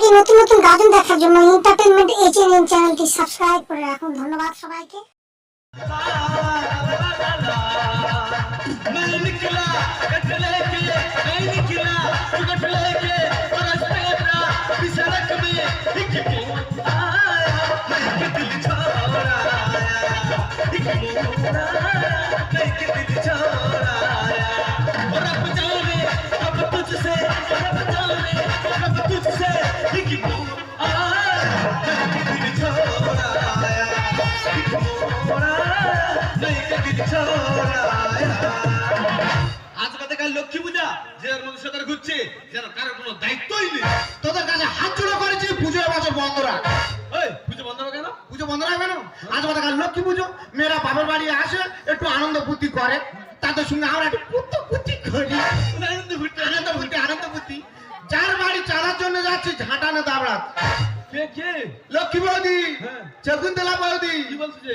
থেকে নতুন নতুন গাজন দেখার জন্য এন্টারটেইনমেন্ট এজেন চ্যানেলটি সাবস্ক্রাইব করে রাখুন। ধন্যবাদ সবাইকে। লক্ষ্মী পূজা যে মানুষের সাথে ঘুরছে যেন কারোর কোনো দায়িত্বই নেই। তোদের কাছে হাত জোড়া করেছি পুজো বছর বন্ধ রাখ। ওই পুজো বন্ধ হবে কেন? পুজো বন্ধ রাখবে না? আজ আমাদের কাল লক্ষ্মী পুজো, মেয়েরা বাবার বাড়ি আসে একটু আনন্দ ফুর্তি করে, তাদের সঙ্গে আমরা একটু ফুর্তি করি। আনন্দ ফুর্তি যার বাড়ি চালার জন্য যাচ্ছি ঝাঁটানো দাবড়াত। কে? লক্ষ্মী বৌদি, শকুন্তলা বৌদি।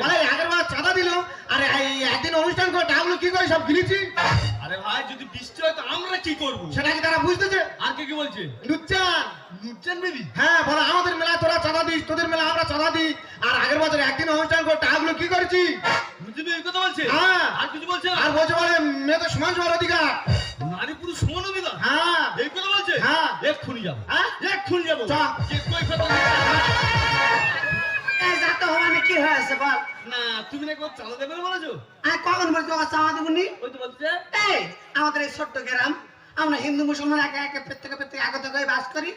বলে আগের বার চাঁদা দিল, আরে একদিন অনুষ্ঠান করে টাকাগুলো কি করে সব গিলেছি। আরে ভাই যদি বৃষ্টি হয় তো আমরা কি করবো সেটা কি তারা বুঝতেছে? আর কে কি বলছে? নুচ্চান বেবি। হ্যাঁ বলে আমাদের মেলায় তোরা চাঁদা দিস, তোদের মেলা আমরা চাঁদা দিই, আর আগের বছর একদিন অনুষ্ঠান করে টাকাগুলো কি করেছি। এই কথা বলছে? হ্যাঁ। আর কিছু বলছে? আর বলছে বলে মেয়েদের সমান সমান অধিকার, নারী পুরুষ সমান অধিকার। হ্যাঁ এই কথা বলছে। হ্যাঁ এক্ষুনি যাবো। হ্যাঁ এক্ষুনি যাবো। কি হয়েছে বল? না তুমি নাকি চাঁদা দেবে বলেছো? কখন বলছো চাঁদা দেবনি? ওই তো বলছে আমাদের এই ছোট্ট গ্রাম, আমরা হিন্দু মুসলমান একে একে প্রত্যেকে আগত হয়ে বাস করি,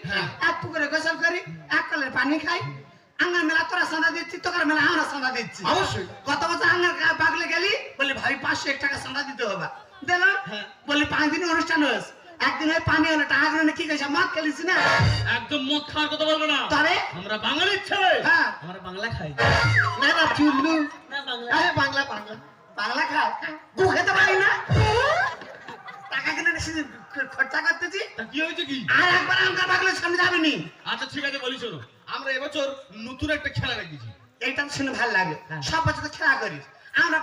এক পুকুরে গোসল করি, এক কলের পানি খাই। আঙ্গার মেলা তোরা চাঁদা দিচ্ছি, তোকার মেলা আমরা চাঁদা দিচ্ছি। অবশ্যই। গত বছর আঙ্গার বাগলে গেলি, বলি ভাই 501 টাকা চাঁদা দিতে হবে, দিলাম। বলি 5 দিন অনুষ্ঠান হয়েছে, একদিন হয়ে পানি হলো, টাকা গুলো কি কইছে মদ খেলিস না? একদম মদ খাওয়ার কথা বলবো না। তবে আমরা বাঙালির ছেলে। হ্যাঁ আমরা বাংলা খাই। না চুল্লু না বাংলা। হ্যাঁ বাংলা খাও, গু খেতে পারি না, টাকা কিনে খরচা করতেছি। কি হয়েছে কি? আর একবার আঙ্গার বাগলের সামনে যাবেনি। আচ্ছা ঠিক আছে বলি শোনো, আমরা এবছর নতুন একটা খেলা রেখেছি। এইটা শুনে ভালো লাগে, সব বছর তো খেলা করিস। আমরা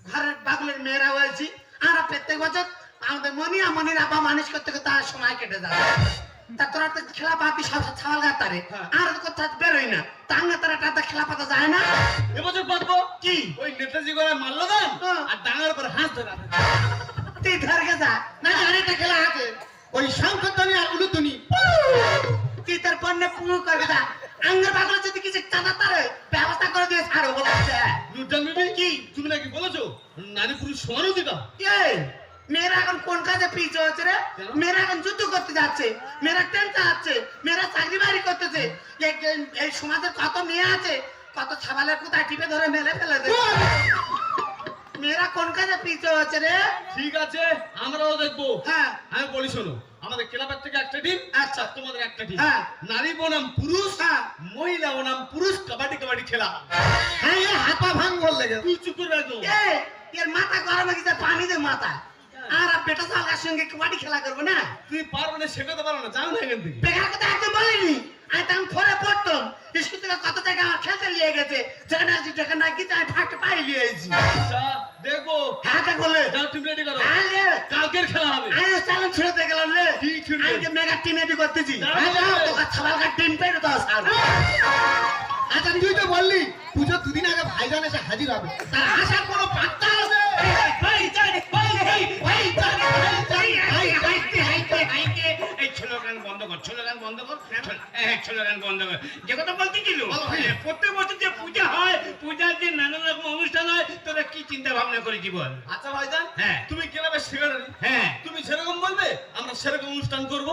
ঘরের বাগলের মেয়েরা হয়েছি, আমরা প্রত্যেক বছর আমাদের মনির আব্বা মানুষ করতে করতে আর সময় কেটে যাবে। তা তোরা তো খেলা পাবি সব ছাওয়াল গাতারে, আর তো কোথাও বেরোই না, টাঙ্গা তারা টাটা খেলা পাতা যায় না। এবছর পাতবো কি? ওই নেতাজি করে মারলো দেন আর ডাঙার উপর হাত ধরা। তুই ধর গে যা না আরেকটা খেলা আছে, ওই শঙ্করধ্বনি আর উলুধ্বনি। তুই তোর পণ্যে পুরো করবে যা। আঙ্গার বাগলে যদি কিছু চাঁদা তারে ব্যবস্থা করে দিয়ে ছাড়ো বলছে। নুরজান বিবি কি তুমি নাকি বলেছো নারী পুরুষ সমান অধিকার? এই মেয়েরা এখন কোন কাজে পিছিয়ে হচ্ছে রে? মেয়েরা এখন যুদ্ধ করতে যাচ্ছে, মেয়েরা ট্রেন চালাচ্ছে, মেয়েরা চাকরি বাড়ি করতেছে। এই সমাজের কত মেয়ে আছে, কত ছাবালের কোথায় টিপে ধরে মেলে ফেলে দেয়। মেয়েরা কোন কাজে পিছিয়ে হচ্ছে রে? ঠিক আছে আমরাও দেখবো। হ্যাঁ আমি বলি শোনো, আমাদের ক্লাবের থেকে একটা টিম, আচ্ছা তোমাদের একটা টিম। হ্যাঁ নারী বনাম পুরুষ, মহিলা বনাম পুরুষ কাবাডি খেলা। হ্যাঁ হাত পা ভাঙ বললে তুই চুপ করে রাখো। এর মাথা গরমে গেছে, পানি দে মাথা। আর বেটা সালগার সঙ্গে কাবাডি খেলা করবো না? তুই পারবে না, শেখাতে পারো না, যাও না এখান থেকে। বেকার কথা একদম বলিনি। আমি তখন ফোনে পড়তাম, স্কুল থেকে কত টাকা আমার খেলতে নিয়ে গেছে, যেখানে আছি যেখানে নাকি আমি ফাঁকটা পাই নিয়ে এসেছি। দেখবো। হ্যাঁ তা বলে যাও টিম রেডি করো, আরে কালকের খেলা হবে। আমি চ্যালেঞ্জ ছুড়তে গেলাম রে। কি ছুড়বে? আমি যে মেগা টিম রেডি করতেছি। তোকে ছাবালকার টিম পেয়ে তো স্যার। আচ্ছা তুই তো বললি পুজো দুদিন আগে ভাইজান এসে হাজির হবে, তার আসার কোনো পাত্তা আছে? প্রত্যেক বছর যে পূজা হয়, পূজার যে নানা রকম অনুষ্ঠান হয়, তোরা কি চিন্তা ভাবনা করে জীবন? আচ্ছা ভাইজান, হ্যাঁ তুমি ক্লাবের সেক্রেটারি, হ্যাঁ তুমি সেরকম বলবে, আমরা সেরকম অনুষ্ঠান করবো।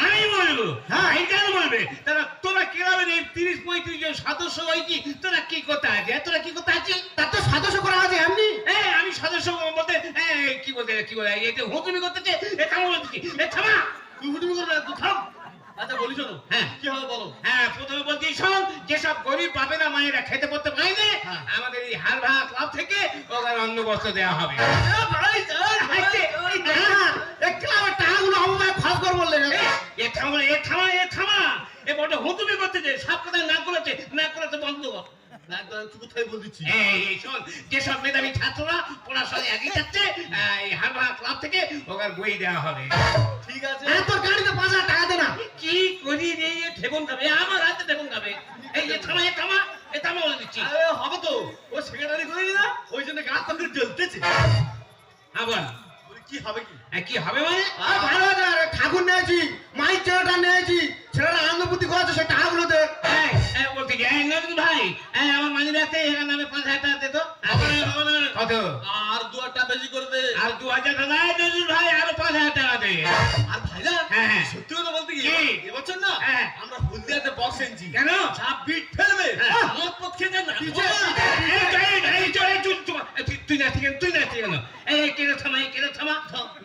আমি বলবো, হ্যাঁ কেন বলবে? তোরা ক্লাবের 30-35 জন সদস্য হয়েছি, তোরা কি করতে আছে? তোরা কি করতে আছিস? তার তো সদস্য করা আছে এমনি। আমি সদস্য বলতে কি বলতে এতে হুকুমি করতেছে। থামা বলতেছি, থামা, তুই হুটুমি করবে না, তুই থাম। আচ্ছা বলি শোনো, হ্যাঁ কি হবে বলো? হ্যাঁ প্রথমে বলছি শোন, যেসব গরিব বাপেরা মায়েরা খেতে পড়তে পারেনি, আমাদের এই হারভাঙা ক্লাব থেকে ওদের অন্ন বস্ত্র দেওয়া হবে। ক্লাবের টাকাগুলো অবমায় খরচ করে বললে থামা, এ বড় হুতুমি করতেছে, সব কথা না করেছে বন্ধ কর। যেসব মেধাবী ছাত্ররা পড়াশোনায় এগিয়ে যাচ্ছে, এই হারভাঙা ক্লাব থেকে ওদের বই দেওয়া হবে। ঠিক আছে। তোর গাড়িতে 5,000 টাকা দে না। কি করি রে ঠেবন খাবে, আমার হাতে ঠেবন খাবে। এই যে থামা, এ থামা, এ থামা বলে দিচ্ছি। আরে হবে তো, ও সেক্রেটারি করি না, ওই জন্য গাছ তখন জ্বলতেছে। আবার বলি কি হবে কি? কি হবে মানে? ভালো আছে, ঠাকুর নিয়েছি, মাইক ছেলেটা নিয়েছি, ছেলেটা আনন্দ বুদ্ধি করেছে, সেই টাকাগুলো দে। বলতে কি নজরুল ভাই, আমার মানি রাখতে এখানে নামে 5,000 টাকা দে তো। কত? আর 2টা বেশি করে দে। আর 2,000 টাকা নাই নজরুল ভাই, আরো 5,000 টাকা দে। আর ভাইজান, হ্যাঁ। সত্যি কথা বলতে কি, কি? এবছর না হ্যাঁ। আমরা হলদিয়াতে বক্স এনেছি। কেন? যা বিট ফেলবে, হ্যাঁ। মদ পথ খেয়ে যান না। তুই না ঠিক তুই না ঠিক এই কেন থামা, এই কেন থামা,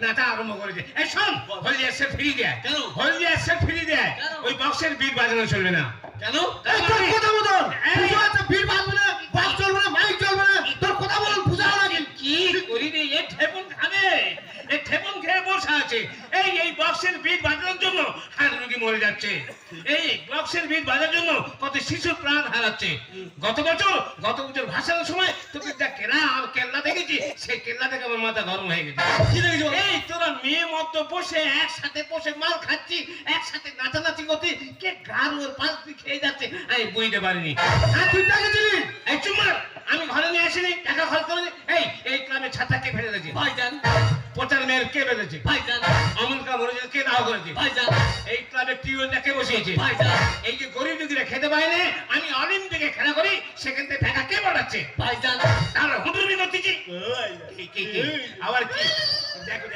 নাটা আরম্ভ করে দে। এই শোন, হলদিয়া সেট ফ্রি দেয়। কেন? হলদিয়া সেট ফ্রি দেয়। কেন? ওই বক্সের বিট বাজানো চলবে না। কেন? এই তোর কথা মতন, এই। পুজো আছে, ভিড় বাঁধবে না, বাস চলবে না, মাইক চলবে না, তোর কথা বল, পূজা হবে নাকি? কি করি রে, এ ঠেপন খাবে, এ ঠেপন খেয়ে বসে আছে। এই বক্সের বিট বাজানোর জন্য হাড় রোগী মরে যাচ্ছে। এই বক্সের বিট বাজার জন্য কত শিশু প্রাণ হারাচ্ছে। গত বছর ভাসানোর সময় তোকে যা কেল্লা দেখেছি, সেই কেল্লা দেখে আমার মাথা গরম হয়ে গেছে। কি দেখেছো? এই তোরা মেয়ে মতো বসে একসাথে বসে মাল খাচ্ছি, একসাথে নাচানাচি করছি, কে গার ওর পাশ দিয়ে খেয়ে যাচ্ছে আমি বুঝতে পারিনি। আর তুই ডেকেছিলি? এই চুমার, আমি ঘরে নিয়ে আসিনি, টাকা খরচ করে এই ক্লাবে ছাতা কে ফেলে দিয়েছে? ভাইজান, পচার মেয়ের কে বেঁধেছে? ভাইজান, অমন কা মরে কে দাও করেছে? ভাইজান, এই ক্লাবে টিউবওয়েলটা কে বসিয়েছে? ভাইজান, এই যে গরিব দুঃখীরা খেতে পায় না, আমি অলিম্পিকে খেলা করি, সেখান থেকে টাকা কে বাড়াচ্ছে? ভাইজান। তার হুটুমি করতেছি। কি? আবার কি? দেখো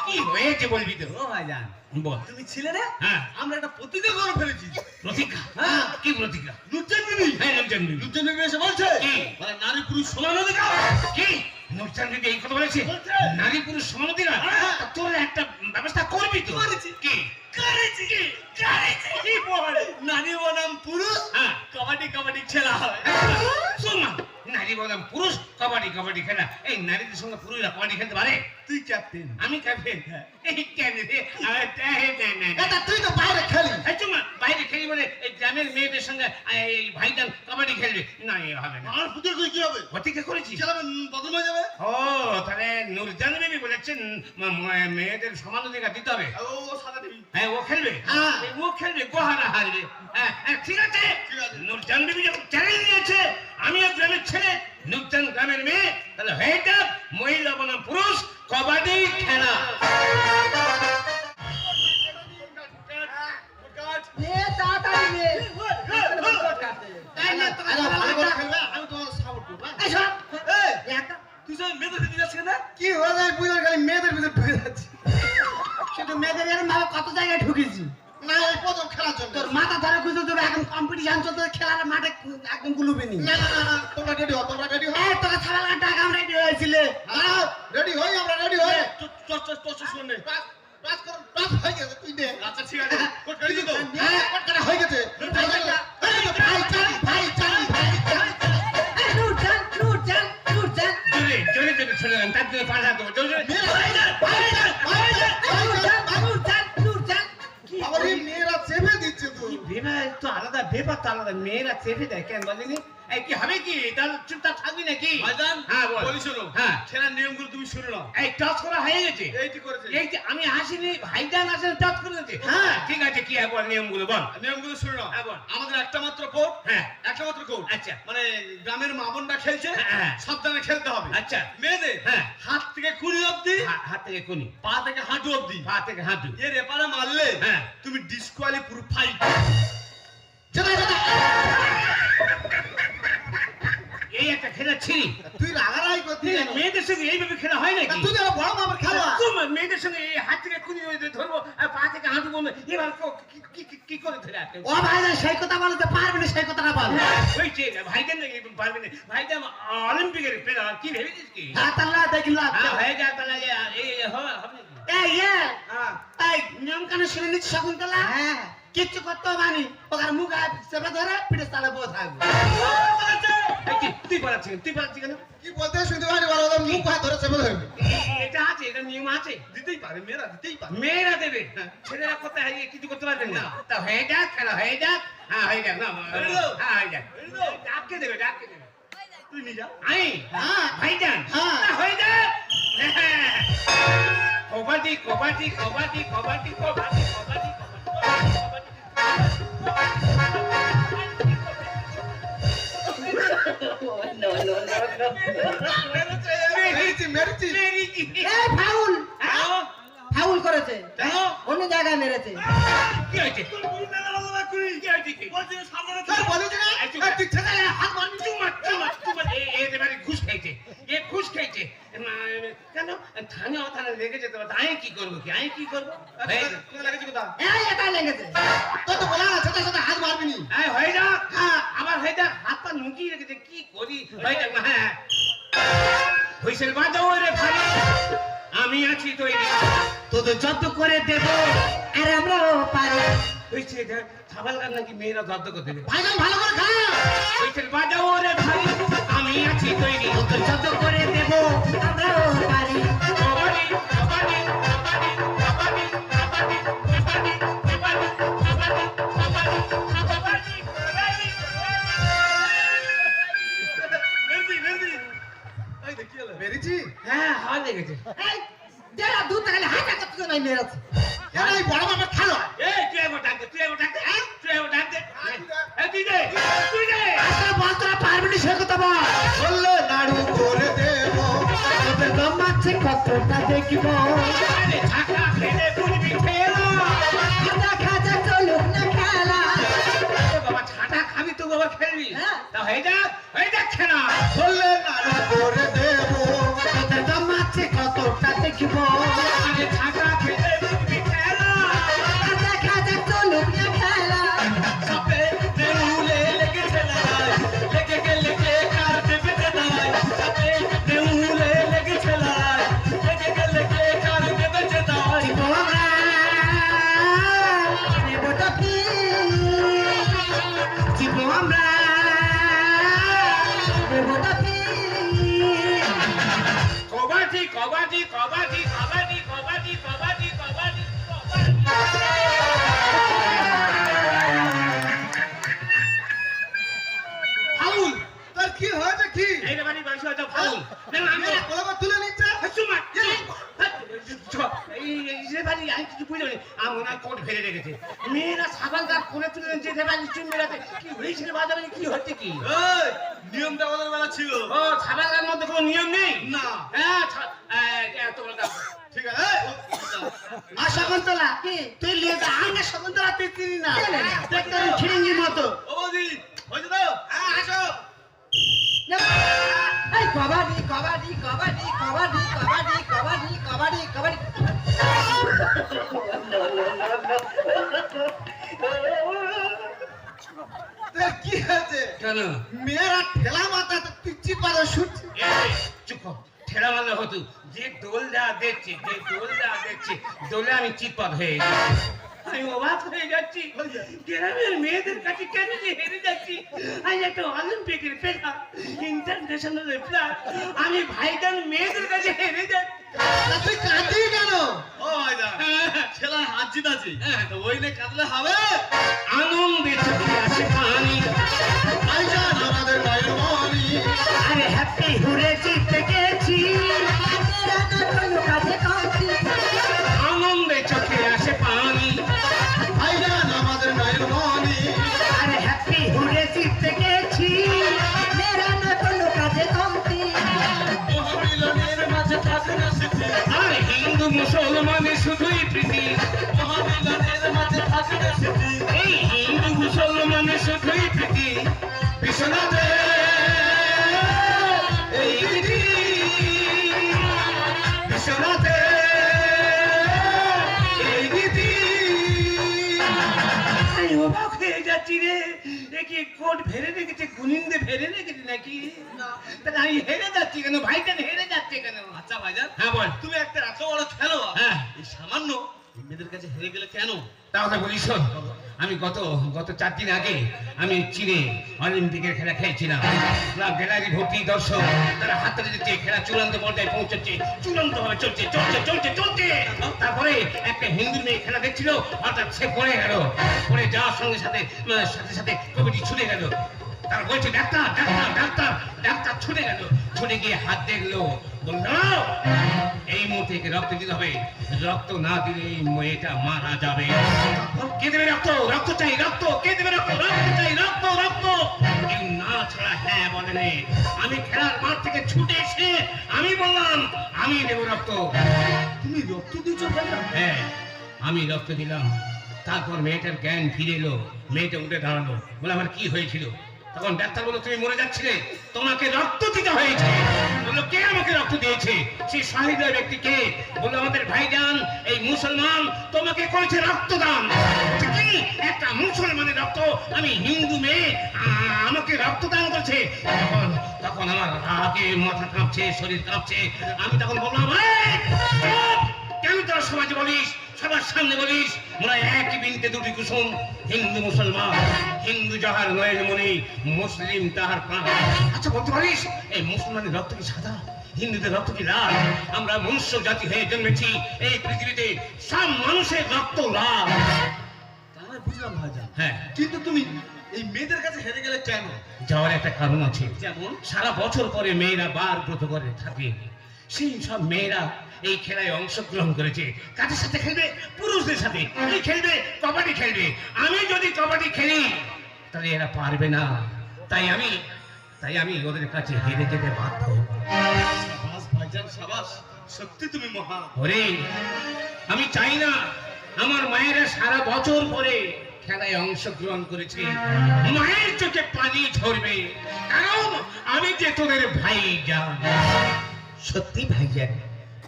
কি হয়েছে বলবি তো? ও ভাইজান, বল। তুমি ছিলে না? হ্যাঁ। আমরা একটা প্রতিজ্ঞা করে ফেলেছি। প্রতিজ্ঞা? হ্যাঁ। কি প্রতিজ্ঞা? লুচ্চান বিবি, হ্যাঁ, লোকজন দিবি। লুচ্চান বিবি এসে বলছে, কি? মানে নারী পুরুষ সমান অধিকার। কি? নুরজান দিদি এই কথা বলেছে? বলছে। নারী পুরুষ সমান অধিকার? হ্যাঁ। তা তোর একটা ব্যবস্থা করবি তো? করেছি। কি? করেছি, কি বল? নারী বনাম পুরুষ, হ্যাঁ। কবাডি খেলা হয়। শোন না, নারী বনাম পুরুষ কবাডি খেলা। এই নারীদের সঙ্গে পুরুষরা কবাডি খেলতে পারে? তুই ক্যাপ্টেন। আমি ক্যাপ্টেন? এই কেন রে? এটা তুই তো বাইরে খেলি। এই চুমা, বাইরে খেলি বলে এই গ্রামের মেয়েদের সঙ্গে এই ভাইজান কবাডি খেলবে? না, এ হবে না। আমার পুতুল তুই কি হবে? প্রতিজ্ঞা করেছি। খেলাবে, বদল হয়ে যাবে। ও, তাহলে নুরজান বিবি বলেছেন মেয়েদের সমান অধিকার দিতে হবে। ও সাদা দিবি। হ্যাঁ, ও খেলবে। হ্যাঁ। ও খেলবে, গোহারা হারবে। হ্যাঁ, ঠিক আছে। ঠিক আছে। নুরজান বিবি যখন চ্যালেঞ্জ নিয়েছে, আমিও গ্রামের ছেলে, নুরজান গ্রামের মেয়ে, তাহলে হয়ে যাক মহিলা বনাম পুরুষ কবাডি খেলা। তাই না, তোকে আরে ভালো ভালো করে লাগা? খেলবে, আমি তোমার সাপোর্ট করবো। এই শোন, এই, একটা তুই সব মেয়েদের দিতে যাচ্ছিস না? কি হয়ে যায় বুঝলাম, খালি মেয়েদের ভিতরে ঢুকে যাচ্ছে। শুধু মেয়েদের এরকম ভাবে কত জায়গায় ঢুকেছি। না, এই প্রথম খেলার জন্য। তোর মাথা ধরে খুঁজে তোর এখন কম্পিটিশন চলতে, খেলার মাঠে একদম গুলুবি নি। না, তোমরা রেডি হও, তোমরা রেডি হও। এই তোকে ছাড়া টাকা আমরা রেডি হয়েছিলে। হ্যাঁ, রেডি হই, আমরা রেডি হই। শুনে পাস হয়ে গেছে, তুই দে। আচ্ছা ঠিক আছে, কোট করে দিও। হ্যাঁ, কোট করা হয়ে গেছে। ভাই চালি। এই নুরজান। জোরে চলে গেলেন, তার জন্য 5,000 দেবো। জোরে নুরজান। কি আবার এই মেয়েরা চেপে দিচ্ছে তো। ভেবা তো আলাদা, ভেবা তো আলাদা। মেয়েরা চেপে দেয় কেন বলিনি? এই কি হবে কি? তাহলে চুপচাপ থাকবি নাকি? ভাইজান, হ্যাঁ, বল। বলি শোনো। হ্যাঁ। খেলার নিয়মগুলো তুমি শুনে নাও। এই টস করা হয়ে গেছে। এইটি করেছে। এই যে আমি আসিনি, ভাইজান আসেন, টস করে দিয়েছে। হ্যাঁ। ঠিক আছে, কি আর বল নিয়মগুলো বল। নিয়মগুলো শুনে নাও। হ্যাঁ, বল। আমাদের একটা মাত্র কোর্ট। হ্যাঁ। একটা মাত্র কোর্ট। আচ্ছা। মানে গ্রামের মা বোনরা খেলছে, হ্যাঁ। সাবধানে খেলতে হবে। আচ্ছা। মেয়েদের হ্যাঁ। হাত থেকে কুড়ি অব্দি, হাত থেকে কোনি, পা থেকে হাঁটু অব্দি। পা থেকে হাঁটু। এর এপারে মারলে হ্যাঁ। তুমি ডিসকোয়ালি পুরো ফাইট। এই একটা খেলা ছিলি। তুই রাগারাই করতি কেন? মেয়েদের সঙ্গে এইভাবে খেলা হয় নাকি? তুই তো বড় বাবার খেলা। তোমার মেয়েদের সঙ্গে এই হাত থেকে কুনি ধরবো আর পা থেকে হাঁটু বলবো, এবার কি করে ধরে রাখবে? ও ভাইজান সেই কথা বলতে পারবি না, সেই কথাটা বল। হয়েছে ভাইজান নাকি পারবে না? ভাইজান অলিম্পিকের প্লেয়ার, কি ভেবেছিস কি? হ্যাঁ তাহলে দেখলাম। হ্যাঁ, হয়ে যায় তাহলে। এই হবে নাকি? এই হ্যাঁ। এই নিয়ম কানুন শুনে নিচ্ছি শকুন্তলা। হ্যাঁ, কিচ্ছু করতে মানি, ওখানে মুখ চেপে ধরে পিঠে তালে বউ থাকবে। এই তুই পালাচ্ছি কেন? কি বলতে শুনতে পারি, বলো তো, মুখ হাত ধরে চেপে ধরবে। এটা আছে, এটা নিয়ম আছে। দিতেই পারে, মেয়েরা দিতেই পারে। মেয়েরা দেবে, ছেলেরা করতে হারিয়ে কিছু করতে পারবেন না। তা হয়ে যাক, খেলা হয়ে যাক। হ্যাঁ, হয়ে যাক। না, হ্যাঁ, হয়ে যাক। ডাককে দেবে। তুই নিয়ে যা। আমি হ্যাঁ। ভাইজান, হ্যাঁ। হয়ে যাক। কবাডি কবাডি কবাডি কবাডি কবাডি কবাডি মেরেছি মেরেছি এই ফাউল ফাউল করেছে অন্য জায়গায় মেরেছে কি হয়েছে কি হয়েছে কি স্যার বলেছি না তুই ঠেকা হাত মারবি ঘুষ খাইছে এ ঘুষ খাইছে কেন থানে লেগে যেতে পারে আমি কি করবো কি আমি কি করবো তুই লাগেছি কোথা এই এটা লেগেছে তোর তো বলা না সাথে সাথে হাত মারবি নি হয়ে যাক আবার হয়ে যাক হাত পা লুকিয়ে রেখেছে কি করি হয়ে যাক না হ্যাঁ হুইসেল বাজাও রে ভাই আমি আছি তৈরি তোদের জব্দ করে দেব আর আমরাও পারি হয়েছে ছাবাল গান নাকি মেয়েরা জব্দ করে দেবে ভাইজান ভালো করে খা হুইসেল বাজাও রে ভাই আমি আছি তৈরি তোদের যত করে দেব আমরাও পারি কবাডি কবাডি কবাডি কবাডি কবাডি কবাডি কবাডি কবাডি কবাডি কবাডি কবাডি এই দেখ কি হলো মেরেছি হ্যাঁ হাওয়া লেগেছে এই যারা দুধ তাহলে হাত করতে নাই মেরেছে কেন এই বড় বাবার খেলো এই তুই একবার ডাক দে তুই একবার ডাক দে তুই একবার ডাক দে এই তুই দে আচ্ছা বল তোরা পারবি না সে কথা বল বললে নাড়ু করে দেব তোদের দম আছে কতটা দেখিব আরে ছাকা খেলে বুঝবি খেলা খাজা খাজা চলুক না খেলা বাবা ছাটা খাবি তো বাবা খেলবি হ্যাঁ। তা হয়ে যাক খেলা বললে নাড়ু করে দেব তোদের দম আছে কতটা দেখিব আরে ছাকা খেলে বুঝবি খেলা খাজা খাজা চলুক না খেলা সাপে নেউলে লেগেছে লড়াই লেগে গেলে কে কার দেবে দাঁড়াই সাপে নেউলে লেগেছে লড়াই লেগে গেলে কে কার দেবে দাঁড়াই জীব আমরা নেব তো কি জীব আমরা নেব তো কি কবাডি কবাডি কবাডি কবাডি কবাডি কবাডি কবাডি ফাউল তোর কি হয়েছে কি এই রে বাড়ি বসে আছে ফাউল না আমি কলমা তুলে নিচ্ছে হাসুমা এই যে বাড়ি আমি কিছু বুঝতে পারি আমরা কোট ফেলে রেখেছে মেয়েরা সাবান গাছ করে তুলে যেতে পারি চুন মেলাতে কি হয়েছিল বাজারে কি হচ্ছে কি এই নিয়মটা আমাদের বেলা ছিল ও সাবান গাছের মধ্যে কোনো নিয়ম নেই না হ্যাঁ তোমার কাছে ঠিক আছে আর শকুন্তলা কি তুই লিয়ে যা আমি শকুন্তলা তুই চিনি না দেখতে ছিড়িঙ্গির মতো ও বৌদি হয়েছে তো আসো এই কবাডি কবাডি কবাডি কবাডি কবাডি কবাডি কবাডি কবাডি তোর কি হয়েছে কেন মেয়েরা ঠেলা মাথাতে পিচ্ছি পারে শুচ্ছে চুপ কর ঠেলা মারলে হতো যে দোলটা দেখছি দোলে আমি চিৎপাত হয়ে গেছি আমি অবাক হয়ে যাচ্ছি গ্রামের মেয়েদের কাছে কেন যে হেরে যাচ্ছি আমি একটা অলিম্পিকের প্লেয়ার ইন্টারন্যাশনাল প্লেয়ার আমি ভাইজান মেয়েদের কাছে হেরে যাচ্ছি তা তুই কাঁদি কেন ও ভাইদা ছেলা হাত জিতাছি তো ওই নে কাঁদলে হবে আনন্দে চোখে আসে পানি ভাইজান আমাদের মায়ের মনি আরে হ্যাপি হুরে জিতে গেছি মেরা না কোনো কাজে কাঁদছি আনন্দে চোখে আসে পানি ভাইজান আমাদের মায়ের মনি আরে হ্যাপি হুরে জিতে গেছি মেরা না কোনো কাজে কাঁদছি মহামিলনের মাঝে থাকে না স্মৃতি আর হিন্দু মুসলমানের শুধুই প্রীতি মহামিলনের মাঝে থাকে না স্মৃতি এই হিন্দু মুসলমানের শুধুই প্রীতি বিশ্বনাথে এই রীতি বিশ্বনাথে এই রীতি আমি অবাক হয়ে যাচ্ছি রে দেখি কোট ভেড়ে রেখেছে গুনিন্দে ভেড়ে রেখেছে নাকি তাহলে আমি হেরে যাচ্ছি কেন ভাইজান হেরে যাচ্ছে কেন আচ্ছা ভাইজান হ্যাঁ বল তুমি একটা এত বড় খেলোয়াড় হ্যাঁ এই সামান্য মেয়েদের কাছে হেরে গেলে কেন তাহলে বলি শোন আমি গত 4 দিন আগে আমি চীনে অলিম্পিকের খেলা খেলছিলাম গ্যালারি ভর্তি দর্শক তারা হাততালি দিচ্ছে খেলা চূড়ান্ত পর্যায়ে পৌঁছচ্ছে চূড়ান্ত ভাবে চলছে তারপরে একটা হিন্দু মেয়ে খেলা দেখছিল হঠাৎ সে পড়ে গেল পড়ে যাওয়ার সঙ্গে সাথে কবিটি ছুটে গেল তার বলছে ডাক্তার ডাক্তার ডাক্তার ডাক্তার ছুটে গেল, ছুটে গিয়ে হাত দেখলো, বললো এই মুহূর্তে একে রক্ত দিতে হবে, রক্ত না দিলে এই মেয়েটা মারা যাবে। কে দেবে রক্ত? রক্ত চাই রক্ত। কে দেবে রক্ত? রক্ত চাই রক্ত রক্ত। কেউ না ছাড়া হ্যাঁ বলেনি। আমি খেলার মাঠ থেকে ছুটে এসে আমি বললাম আমি দেবো রক্ত। তুমি রক্ত দিয়েছো ভাইজান? হ্যাঁ, আমি রক্ত দিলাম। তারপর মেয়েটার জ্ঞান ফিরে এলো, মেয়েটা উঠে দাঁড়ালো, বলে আমার কি হয়েছিল? তখন ডাক্তার বললো তুমি মরে যাচ্ছিলে, তোমাকে রক্ত দিতে হয়েছে। বললো কে আমাকে রক্ত দিয়েছে? সেই শহীদের ব্যক্তি কে? বললো আমাদের ভাইজান এই মুসলমান তোমাকে করেছে রক্তদান। কি একটা মুসলমানের রক্ত, আমি হিন্দু মেয়ে আমাকে রক্তদান করছে। তখন তখন আমার আগে মাথা কাঁপছে, শরীর কাঁপছে। আমি তখন বললাম এই, চুপ! কেন তোরা সমাজে বলিস, সবার সামনে বলিস মোরা একই বিনতে দুটি কুসুম, হিন্দু মুসলমান, হিন্দু যাহার নয়ন মনি, মুসলিম তাহার প্রাণ। আচ্ছা বলতে পারিস এই মুসলমানের রক্ত কি সাদা, হিন্দুদের রক্ত কি লাল? আমরা মনুষ্য জাতি হয়ে জন্মেছি এই পৃথিবীতে, সব মানুষের রক্ত লাল। তাহলে বুঝলাম ভাইজান। হ্যাঁ, কিন্তু তুমি এই মেয়েদের কাছে হেরে গেলে কেন? যাওয়ার একটা কারণ আছে। যেমন? সারা বছর পরে মেয়েরা বার ব্রত করে থাকে, সেই সব মেয়েরা এই খেলায় অংশগ্রহণ করেছে। কাদের সাথে খেলবে? পুরুষদের সাথে। এই খেলবে, কবাডি খেলবে। আমি যদি কবাডি খেলি তাহলে এরা পারবে না, তাই আমি ওদের কাছে হেরে যেতে বাধ্য। সাবাস ভাইজান সাবাস, সত্যি তুমি মহান। ওরে আমি চাই না আমার মায়েরা সারা বছর পরে খেলায় অংশগ্রহণ করেছে মায়ের চোখে পানি ঝরবে, কারণ আমি যে তোদের ভাইজান। সত্যি ভাইজান,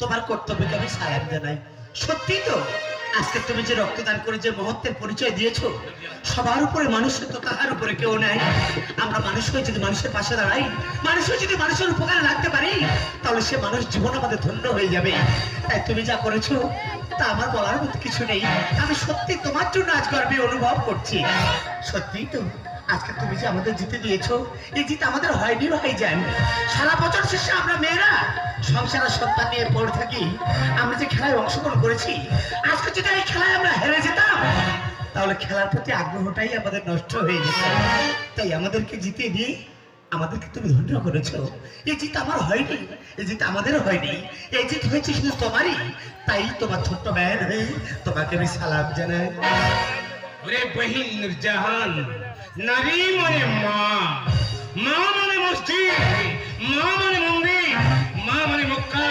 তোমার কর্তব্যকে আমি সালাম জানাই। সত্যি তো আজকে তুমি যে রক্তদান করে যে মহত্বের পরিচয় দিয়েছো, সবার উপরে মানুষের তো তাহার উপরে কেউ নাই। আমরা মানুষ হয়ে যদি মানুষের পাশে দাঁড়াই, মানুষ হয়ে যদি মানুষের উপকারে লাগতে পারি, তাহলে সে মানুষ জীবন আমাদের ধন্য হয়ে যাবে। তাই তুমি যা করেছো তা আমার বলার মতো কিছু নেই। আমি সত্যি তোমার জন্য আজ গর্বে অনুভব করছি। সত্যি তো আজকে তুমি যে আমাদের জিতে দিয়েছো, এই জিত আমাদের হয়নি ভাইজান। সারা বছর শেষে আমরা মেয়েরা সংসারের সন্তান নিয়ে পড়ে থাকি, আমরা যে খেলায় অংশগ্রহণ করেছি, আজকে যদি এই খেলায় আমরা হেরে যেতাম তাহলে খেলার প্রতি আগ্রহটাই আমাদের নষ্ট হয়ে যেত। তাই আমাদেরকে জিতিয়ে দিয়ে আমাদেরকে তুমি ধন্য করেছো। এই জিত আমার হয়নি, এই জিত আমাদেরও হয়নি, এই জিত হয়েছে শুধু তোমারই। তাই তোমার ছোট্ট ব্যান হয়ে তোমাকে আমি সালাম জানাই। ওরে বহিন নূরজাহান, নারী মানে মা, মা মানে মসজিদ, মা মানে মন্দির, মা মানে মক্কা,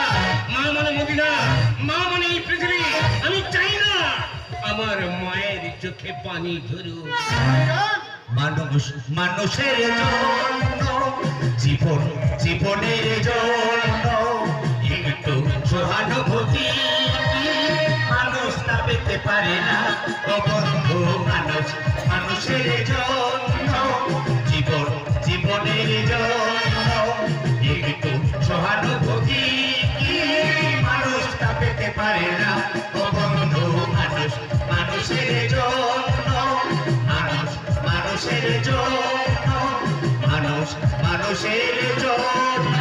মা মানে মদিনা, মা মানে এই পৃথিবী। আমি চাই না আমার মায়ের চোখে পানি ঝরুক। মানুষ মানুষের জন্য, জীবন জীবনের জন্য একটু সহানুভূতি মানুষ তা পেতে পারে না। ও বন্ধু, মানুষ মানুষের জন্য, জীবন জীবনের জন্য একটু সহানুভূতি মানুষ তা পেতে পারে না। ও বন্ধু, মানুষ মানুষের জন্য, মানুষ মানুষের জন্য, মানুষ মানুষের জন্য।